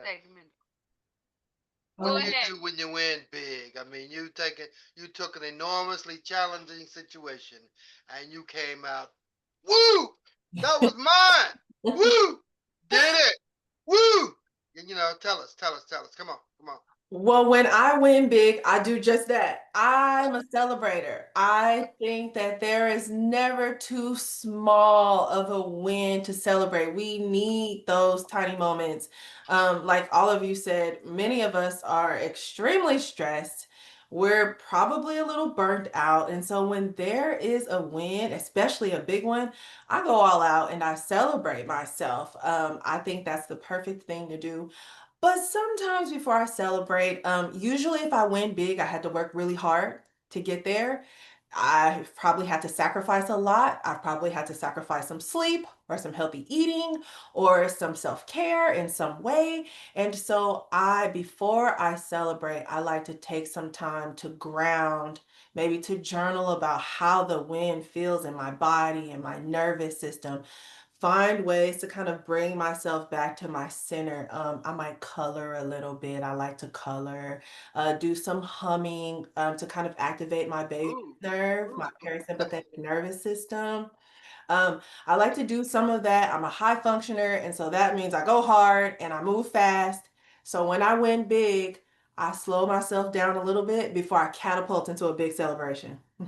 segment. What Go do you ahead. do when you win big? I mean, you took an enormously challenging situation and you came out, woo! That was mine. Woo! Did it. Woo! Tell us. Come on, come on. Well, when I win big, I do just that. I'm a celebrator. I think that there is never too small of a win to celebrate. We need those tiny moments. Like all of you said, many of us are extremely stressed. We're probably a little burnt out. And so when there is a win, especially a big one, I go all out and I celebrate myself. I think that's the perfect thing to do. But sometimes before I celebrate, usually if I win big, I had to work really hard to get there. I probably had to sacrifice a lot. I've probably had to sacrifice some sleep or some healthy eating or some self-care in some way. And so before I celebrate, I like to take some time to ground, maybe to journal about how the win feels in my body and my nervous system, find ways to kind of bring myself back to my center. I might color a little bit. I like to color, do some humming to kind of activate my vagus Ooh, nerve, my ooh. parasympathetic nervous system. I like to do some of that. I'm a high functioner, and so that means I go hard and I move fast. So when I win big, I slow myself down a little bit before I catapult into a big celebration. Uh,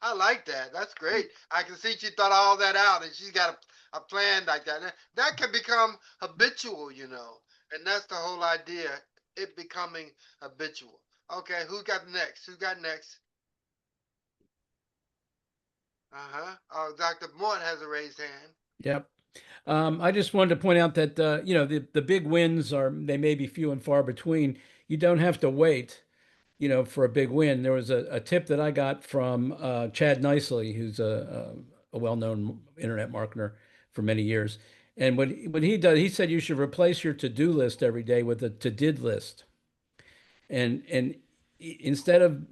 I like that. That's great. I can see she thought all that out and she's got a plan like that. That can become habitual, and that's the whole idea. It becoming habitual. Okay, who got next? Who got next? Uh-huh. Oh, Dr. Morton has a raised hand. Yep. I just wanted to point out that the big wins are they may be few and far between. You don't have to wait, for a big win. There was a tip that I got from Chad Nicely, who's a well-known internet marketer for many years. And what he does, he said you should replace your to-do list every day with a to-did list. And instead of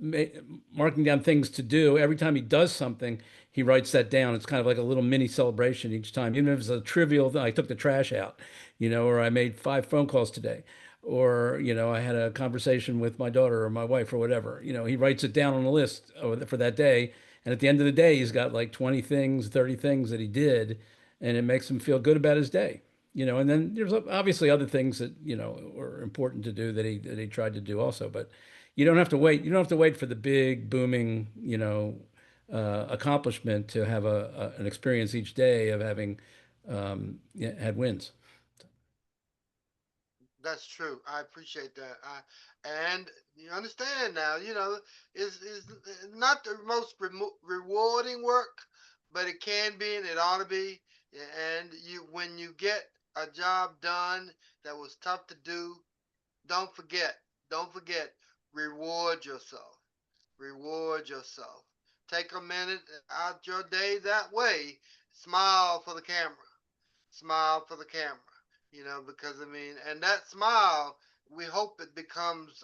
marking down things to do, every time he does something, he writes that down. It's kind of like a little mini celebration each time, even if it's a trivial thing. I took the trash out, or I made 5 phone calls today, or I had a conversation with my daughter or my wife or whatever. He writes it down on a list for that day, and at the end of the day, he's got like 20 things, 30 things that he did, and it makes him feel good about his day. And then there's obviously other things that were important to do that he tried to do also. But you don't have to wait. You don't have to wait for the big booming accomplishment to have an experience each day of having had wins. That's true. I appreciate that. And you understand now, is not the most rewarding work, but it can be and it ought to be. Yeah, and when you get a job done that was tough to do, don't forget, don't forget, reward yourself. Reward yourself. Take a minute out your day that way. Smile for the camera. Smile for the camera. Because I mean, and that smile, we hope it becomes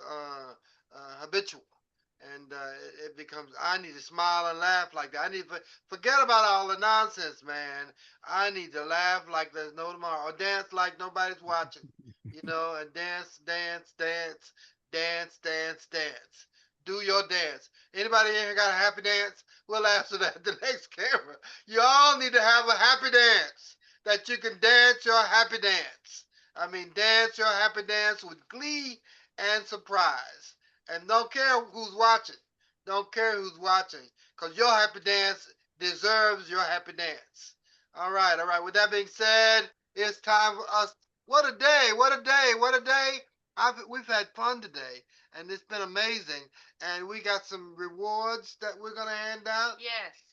habitual, and it becomes. I need to smile and laugh like that. I need to forget about all the nonsense, man. I need to laugh like there's no tomorrow, or dance like nobody's watching, and dance, dance, dance, dance, dance, dance. Do your dance. Anybody in here got a happy dance? We'll answer that at the next camera. You all need to have a happy dance that you can dance your happy dance. I mean, dance your happy dance with glee and surprise. And don't care who's watching. Don't care who's watching. Because your happy dance deserves your happy dance. All right, all right. With that being said, it's time for us. What a day! What a day! What a day! We've had fun today, and it's been amazing. And we got some rewards that we're gonna hand out. Yes.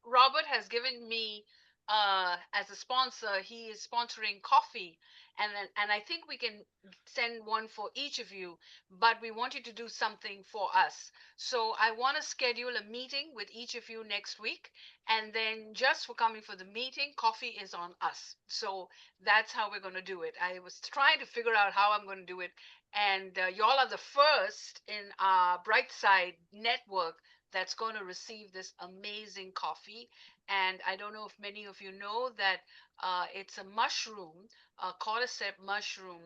Robert has given me as a sponsor. He is sponsoring coffee, and I think we can send one for each of you. But we want you to do something for us. So I want to schedule a meeting with each of you next week, and then just for coming for the meeting, coffee is on us. So that's how we're going to do it. I was trying to figure out how I'm going to do it, and y'all are the first in our Brightside network that's going to receive this amazing coffee. And I don't know if many of you know that It's a mushroom, a cordyceps mushroom,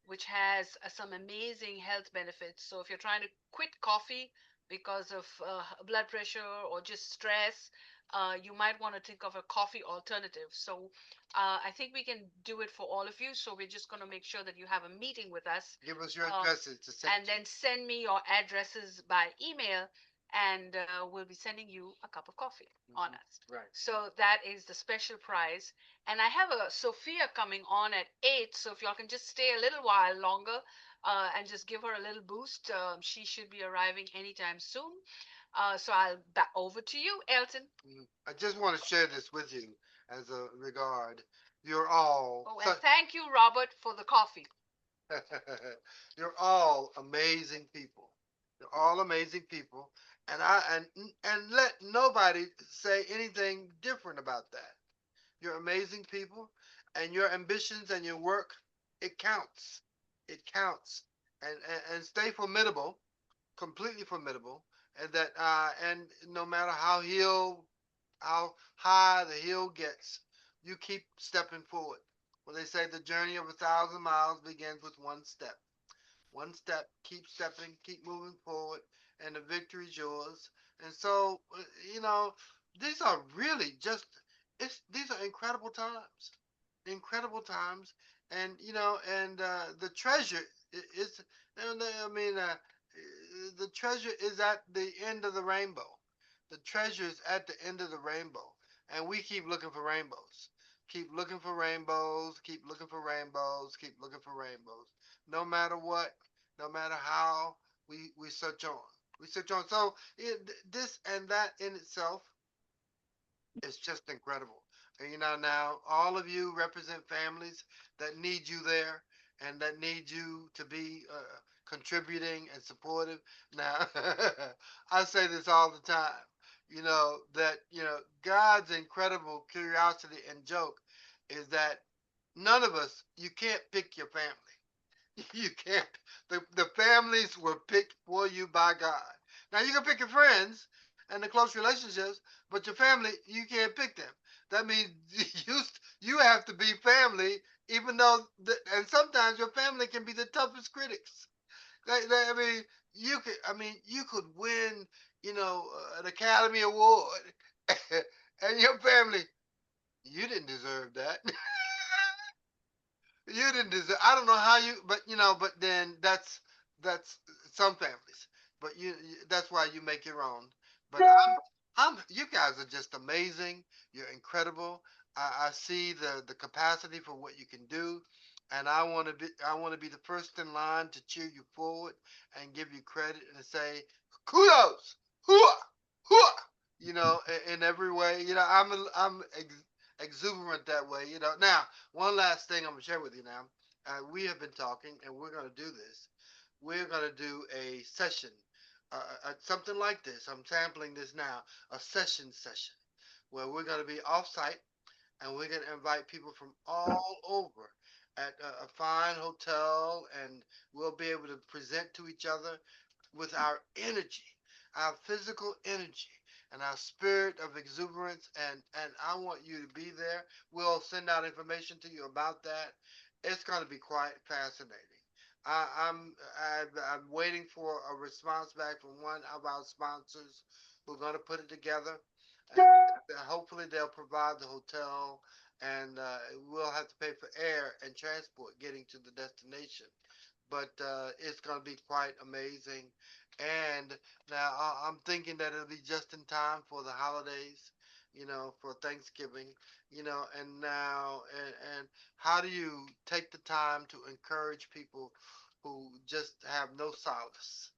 which has some amazing health benefits. So if you're trying to quit coffee because of blood pressure or just stress, you might want to think of a coffee alternative. So I think we can do it for all of you. So we're just going to make sure that you have a meeting with us, Give us your um, addresses to send and then send me your addresses by email, and we'll be sending you a cup of coffee you. on Mhm. us. Right. So that is the special prize. And I have a Sophia coming on at 8. So if y'all can just stay a little while longer and just give her a little boost, she should be arriving anytime soon. So I'll back over to you, Elton. I just want to share this with you as a regard. You're all Oh, and such, thank you, Robert, for the coffee. you're all amazing people. You're all amazing people, and let nobody say anything different about that. You're amazing people, and your ambitions and your work, it counts. It counts, and stay formidable, completely formidable, and that and no matter how high the hill gets, you keep stepping forward. Well, they say the journey of 1,000 miles begins with one step. One step, keep stepping, keep moving forward, and the victory's yours. And so, you know, these are really just these are incredible times, incredible times, and the treasure is. I mean, the treasure is at the end of the rainbow. The treasure is at the end of the rainbow, and we keep looking for rainbows. Keep looking for rainbows. Keep looking for rainbows. Keep looking for rainbows. No matter what, no matter how we search on. We search on. So this and that in itself is just incredible. And now all of you represent families that need you there and that need you to be contributing and supportive. Now, I say this all the time. That God's incredible curiosity and joke is that none of us, you can't pick your family. You can't. The families were picked for you by God. Now you can pick your friends and the close relationships, but your family you can't pick them. That means you you have to be family, even though and sometimes your family can be the toughest critics. I mean, you could. I mean, you could win. An Academy Award, and your family, you didn't deserve that. You didn't deserve. I don't know how you, but then that's some families. But that's why you make your own. But you guys are just amazing. You're incredible. I see the capacity for what you can do, and I want to be the first in line to cheer you forward and give you credit and say kudos, hooah, hooah. In every way. I'm exuberant that way. Now, one last thing I'm gonna share with you now. We have been talking, and we're gonna do this. We're gonna do a session, something like this. I'm sampling this now. A session where we're gonna be off-site, and we're gonna invite people from all over at a fine hotel, and we'll be able to present to each other with our energy, our physical energy, and our spirit of exuberance. And I want you to be there. We'll send out information to you about that. It's going to be quite fascinating. I'm waiting for a response back from one of our sponsors who are going to put it together. And hopefully they'll provide the hotel, and we'll have to pay for air and transport getting to the destination, but it's going to be quite amazing. And now I'm thinking that it'll be just in time for the holidays, for Thanksgiving, and now, and how do you take the time to encourage people who just have no solace?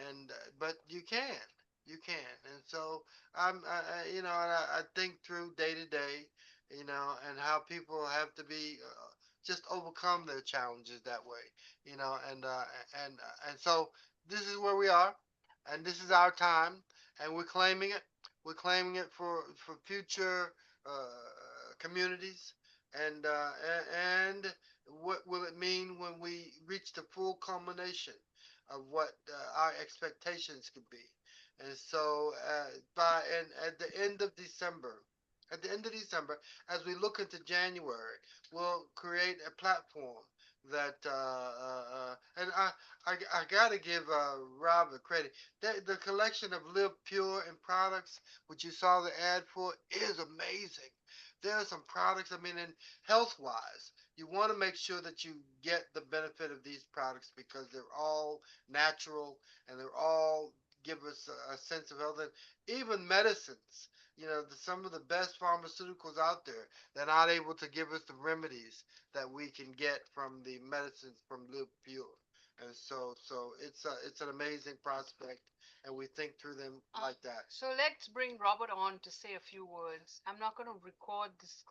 And but you can. And so I think through day to day, and how people have to be just overcome their challenges that way, and and so this is where we are, and this is our time, and we're claiming it. We're claiming it for future communities, and and what will it mean when we reach the full culmination of what our expectations could be? And so, at the end of December, at the end of December, as we look into January, we'll create a platform that and I gotta give Rob the credit. The collection of Live Pure and products, which you saw the ad for, is amazing. There are some products. I mean, in health wise, you want to make sure that you get the benefit of these products because they're all natural and they're all give us a sense of health. And even medicines, some of the best pharmaceuticals out there, they're not able to give us the remedies that we can get from the medicines from Live Pure. And so it's an amazing prospect, and we think through them like that. So let's bring Robert on to say a few words. I'm not going to record this